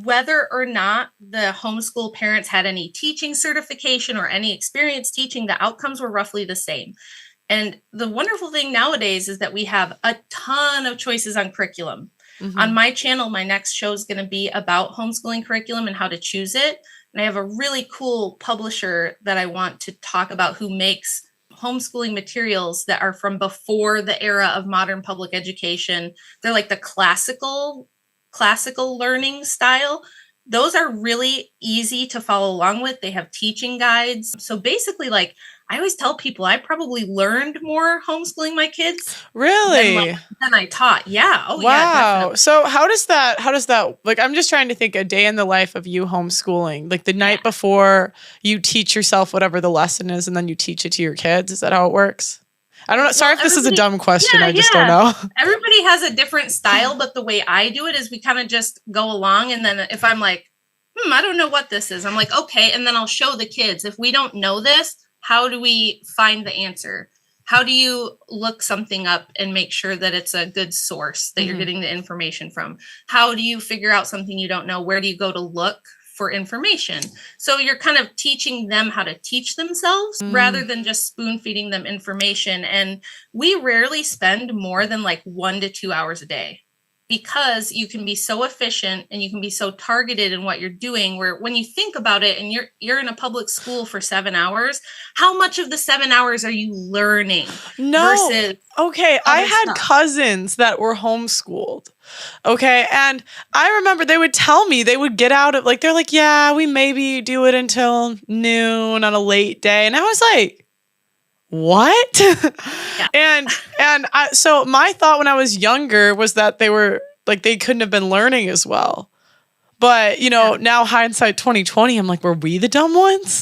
whether or not the homeschool parents had any teaching certification or any experience teaching, the outcomes were roughly the same. And the wonderful thing nowadays is that we have a ton of choices on curriculum. Mm-hmm. On my channel, my next show is going to be about homeschooling curriculum and how to choose it. And I have a really cool publisher that I want to talk about who makes homeschooling materials that are from before the era of modern public education. They're like the classical learning style. Those are really easy to follow along with. They have teaching guides. So basically, like, I always tell people I probably learned more homeschooling my kids. Really? Than I taught. Yeah. Oh, wow. Yeah. Definitely. So how does that, like, I'm just trying to think a day in the life of you homeschooling, like the night before you teach yourself whatever the lesson is and then you teach it to your kids. Is that how it works? I don't know. Sorry if this is a dumb question. I just don't know. Everybody has a different style, but the way I do it is we kind of just go along. And then if I'm like, I don't know what this is, I'm like, okay. And then I'll show the kids. If we don't know this, how do we find the answer? How do you look something up and make sure that it's a good source that you're getting the information from? How do you figure out something you don't know? Where do you go to look for information? So you're kind of teaching them how to teach themselves rather than just spoon feeding them information. And we rarely spend more than like 1 to 2 hours a day, because you can be so efficient and you can be so targeted in what you're doing, where when you think about it and you're in a public school for 7 hours, how much of the 7 hours are you learning? Okay. I had cousins that were homeschooled. Okay. And I remember they would tell me, they would get out of, like, they're like, yeah, we maybe do it until noon on a late day. And I was like, what? Yeah. So my thought when I was younger was that they were like, they couldn't have been learning as well. But, now hindsight 2020, I'm like, were we the dumb ones?